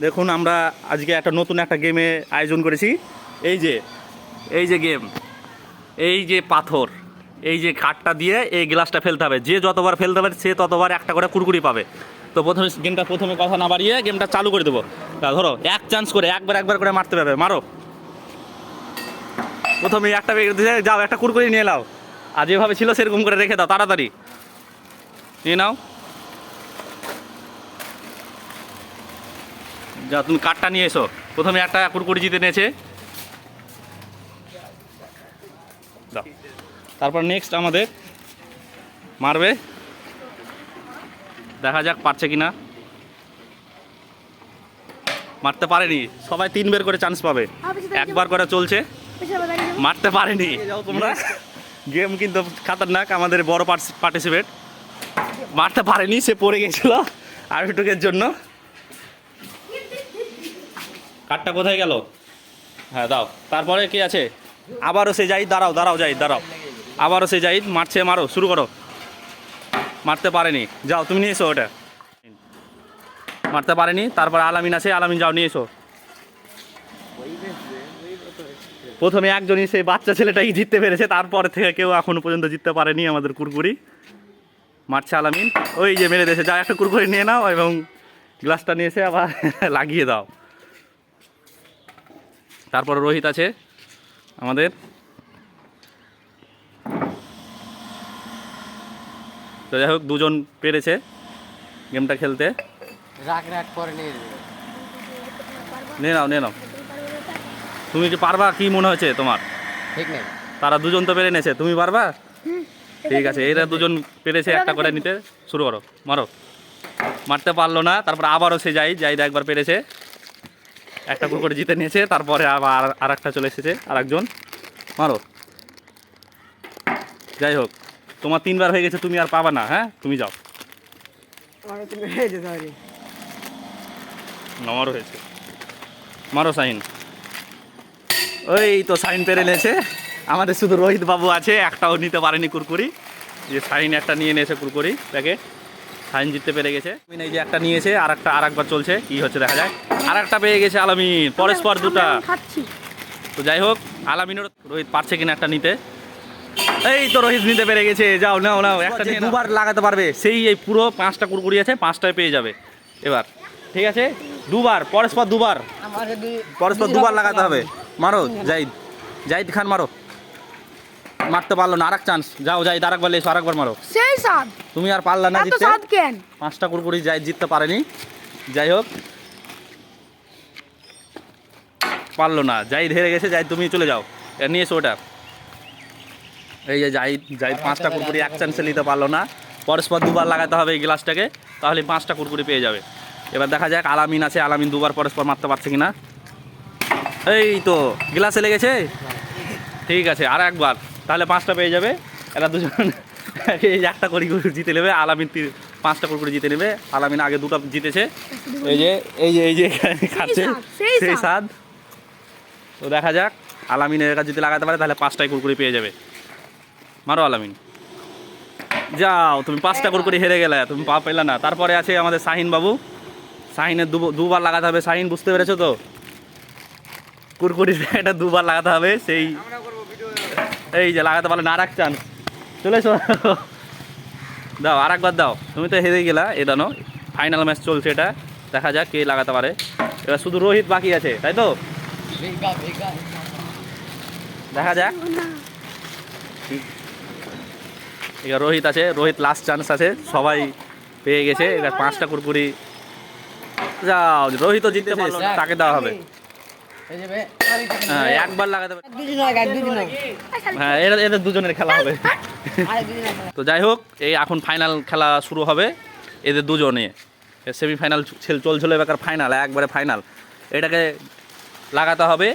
দেখুন আমরা আজকে একটা নতুন একটা গেমে আয়োজন করেছি। এই যে গেম, এই যে পাথর, এই যে কাঠটা দিয়ে এই গ্লাসটা ফেলতে হবে। যে যতবার ফেলতে পারে সে ততবার একটা করে কুরকুরি পাবে। তো প্রথমে কথা না বাড়িয়ে গেমটা চালু করে দেবো। ধরো এক চান্স করে একবার করে মারতে পারবে, মারো। প্রথমে একটা যাও, একটা কুরকুরি নিয়ে নাও, আর যেভাবে ছিল সেরকম করে রেখে দাও, তাড়াতাড়ি নিয়ে নাও। যা, তুমি কাঠটা নিয়ে এসো। প্রথমে একটা কুরকুরি জিতে নিয়েছে, দাও। তারপর নেক্সট আমাদের মারবে, দেখা যাক পারছে কিনা। মারতে পারেনি, সবাই 3 বের করে চান্স পাবে, একবার করে চলছে, মারতে পারেনি। যাও তোমরা, গেম কিন্তু খাতারনাক। আমাদের বড় পার্টিসিপেট মারতে পারেনি, সে পড়ে গেছিল আউটুকের জন্য। কাঠটা কোথায় গেল? হ্যাঁ দাও। তারপরে কি আছে? আবারও সে জাহিদ, দাঁড়াও জাহিদ, দাঁড়াও। আবারও সে জাহিদ মারছে, মারো, শুরু করো। মারতে পারেনি, যাও তুমি নিয়ে এসো ওটা। মারতে পারেনি। তারপর আলামিন আছে, আলামিন যাও নিয়ে এসো। প্রথমে একজনই সেই বাচ্চা ছেলেটাই জিততে পেরেছে, তারপরে থেকে কেউ এখনো পর্যন্ত জিততে পারেনি আমাদের কুরকুরি। মারছে আলামিন, ওই যে মেরে দিয়েছে। যা, একটা কুরকুরি নিয়ে নাও এবং গ্লাসটা নিয়ে এসে আবার লাগিয়ে দাও। তারপরে রোহিত আছে আমাদের। তো যাই হোক, দুজন পেরেছে গেমটা খেলতে। নিয়ে নাও। তুমি কি পারবা? কি মনে হয়েছে তোমার? ঠিক নেই, তারা দুজন তো পেরে নিয়েছে, তুমি পারবা? ঠিক আছে, এরা দুজন পেরেছে, একটা করে নিতে। শুরু করো, মারো। মারতে পারলো না। তারপর আবারও সে জাহিদ একবার পেরেছে, একটা কুকুরে জিতে নিয়েছে। তারপরে আবার আর একটা চলে এসেছে, আর একজন। মারো। যাই হোক, তোমার 3 বার হয়ে গেছে, তুমি আর পাবা না। হ্যাঁ, তুমি যাও। আমারও হয়েছে। মারো শাহিন। ওই তো শাহিন পেরে নিয়েছে। আমাদের শুধু রোহিত বাবু আছে, একটাও নিতে পারেনি কুরকুরি। যে শাহিন একটা নিয়ে নিয়েছে কুরকুরি প্যাকেট, শাহিন জিততে পেরে গেছে। এই যে একটা নিয়েছে, আর একবার চলছে, কি হচ্ছে দেখা যায়। আর একটা পেয়ে গেছে আলামিন, পরস্পর দুটা। তো যাই হোক, আলামিনের রোহিত পারছে কিনা একটা নিতে। এই তো রোহিত নিতে পেরে গেছে, যাও নাও একটা নিয়ে। দুবার লাগাতে পারবে সেই, এই পুরো 5টা কুরকুরি আছে, 5টায় পেয়ে যাবে এবার। ঠিক আছে, দুবার পরস্পর দুবার লাগাতে হবে। মারো জাহিদ খান, মারো। মারতে পারলো না, আরেক চান্স। যাও জাহিদ, আরেকবার এসো, আরেকবার মারো। সেই সাত তুমি আর পারলা না জিততে। 5টা কুরকুরি জাহিদ জিততে পারেনি। যাই হোক, পারলো না, জাহিদ হেরে গেছে। জাহিদ তুমি চলে যাও, নিয়ে এসো ওটা। এই যে জাহিদ 5টা কুরকুরি এক চান্সে নিতে পারলো না। পরস্পর দুবার লাগাতে হবে এই গ্লাসটাকে, তাহলে 5টা কুরকুরি পেয়ে যাবে। এবার দেখা যাক আলামিন আছে, আলামিন দুবার পরস্পর মারতে পারছে কিনা। এই তো গ্লাসে লেগেছে। ঠিক আছে, আর একবার, তাহলে 5টা পেয়ে যাবে। এরা দুজন এই একটা করে জিতে নেবে। আলামিন 5টা কুরকুরি জিতে নেবে। আলামিন আগে 2টা জিতেছে। এই যে খাচ্ছে, সেই স্বাদ। তো দেখা যাক, আলামিনের কাছে যদি লাগাতে পারে তাহলে 5টাই কুরকুরি পেয়ে যাবে। মারো আলামিন, যাও। তুমি 5টা কুরকুরি হেরে গেলে, তুমি পেলে না। তারপরে আছে আমাদের শাহিন বাবু। শাহিনের দুবার লাগাতে হবে। শাহিন, বুঝতে পেরেছো তো? কুরকুরির এটা দুবার লাগাতে হবে। সেই এই যে লাগাতে পারলে না, আর এক চান্স। চলে এসো, দাও, আর একবার দাও। তুমি তো হেরে গেলা। দানো, ফাইনাল ম্যাচ চলছে এটা, দেখা যাক কে লাগাতে পারে। এবার শুধু রোহিত বাকি আছে, তাই তো? দেখা যাক। এবার রোহিত আছে, রোহিত লাস্ট চান্স আছে। সবাই পেয়ে গেছে। এবার 5টা কুরকুরি, যাও। রোহিতও জিততে পারলো না, তাকে দেওয়া হবে। হ্যাঁ, একবার লাগাতে পারে। হ্যাঁ, এদের দুজনের খেলা হবে। তো যাই হোক, এই এখন ফাইনাল খেলা শুরু হবে এদের দুজনে। সেমিফাইনাল চলছিল, এবার ফাইনাল, একবারে ফাইনাল। এটাকে লাগাতে হবে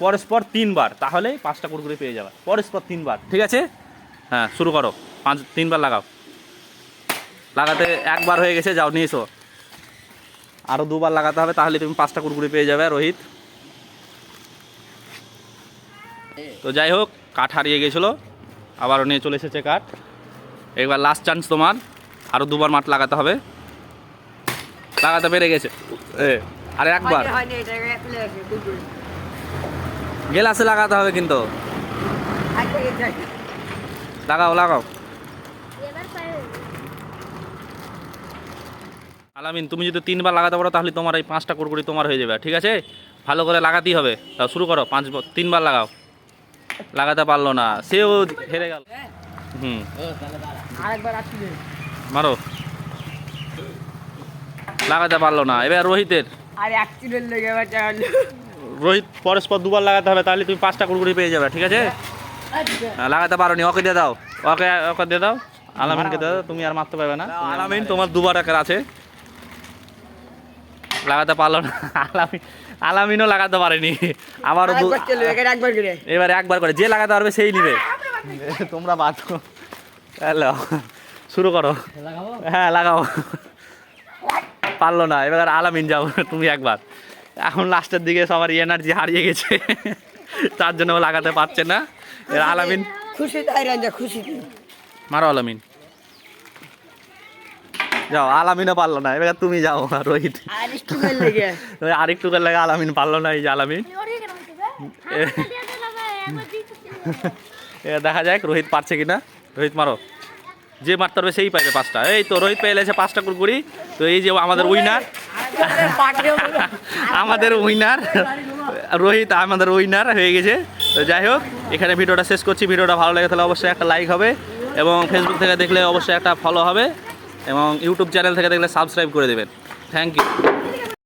পরস্পর 3 বার, তাহলে 5টা কুরকুরি পেয়ে যাবে। পরস্পর 3 বার, ঠিক আছে? হ্যাঁ, শুরু করো। 3 বার লাগাও। লাগাতে একবার হয়ে গেছে, যাও নিয়ে এসো। আরও 2বার লাগাতে হবে, তাহলে তুমি 5টা কুরকুরি পেয়ে যাবে রোহিত। তো যাই হোক, কাঠ হারিয়ে গেছিলো, আবারও নিয়ে চলে এসেছে কাঠ। এবার লাস্ট চান্স তোমার, আরও 2বার মাঠ লাগাতে হবে। লাগাতে পেরে গেছে। আরে একবার গ্লাসে লাগাতে হবে কিন্তু। লাগাও লাগাও। আলামিন তুমি যদি 3 বার লাগাতে পারো তাহলে তোমার এই 5টা কুরকুরি তোমার হয়ে যাবে, ঠিক আছে? ভালো করে লাগাতেই হবে। শুরু করো, 3 বার লাগাও। লাগাতে পারলো না, সেও হেরে গেল। মারো। লাগাতে পারলো না, এবার রোহিতের। রোহিত পরস্পর 2 বার লাগাতে হবে, তাহলে তুমি 5টা কুরকুরি পেয়ে যাবে, ঠিক আছে? লাগাতে পারো নি, ওকে দিয়ে দাও। ওকে দিয়ে দাও, আলামিনকে দিয়ে দাও, তুমি আর মারতে পারবে না। আলামিন তোমার 2 বার একার আছে। লাগাতে পারলো না আলামিনও লাগাতে পারেনি। আবারও এবারে একবার করে যে লাগাতে পারবে সেই নিবে। তোমরা বাদ হ্যালো, শুরু করো। হ্যাঁ লাগাও। পারলো না, এবার আলামিন যাও তুমি একবার। এখন লাস্টের দিকে সবার এনার্জি হারিয়ে গেছে, তার জন্য ও লাগাতে পারছে না। এর আলামিন খুশি মারো। আলামিন যাও, আলামিনও পারলো না, এবার তুমি যাও। রোহিত আরেকটু লাগে, আলামিন পারলো না। এই যে আলামিন, দেখা যাক রোহিত পারছে কিনা। রোহিত মারো, যে মারতে পারবে সেই পাইবে 5টা। এই তো রোহিত পেয়ে গেছে 5টা কুরকুরি। তো এই যে আমাদের উইনার, আমাদের উইনার রোহিত, আমাদের উইনার হয়ে গেছে। তো যাই হোক, এখানে ভিডিওটা শেষ করছি। ভিডিওটা ভালো লাগে তাহলে অবশ্যই একটা লাইক হবে, এবং ফেসবুক থেকে দেখলে অবশ্যই একটা ফলো হবে, এবং ইউটিউব চ্যানেল থেকে দেখলে সাবস্ক্রাইব করে দেবেন। Thank you.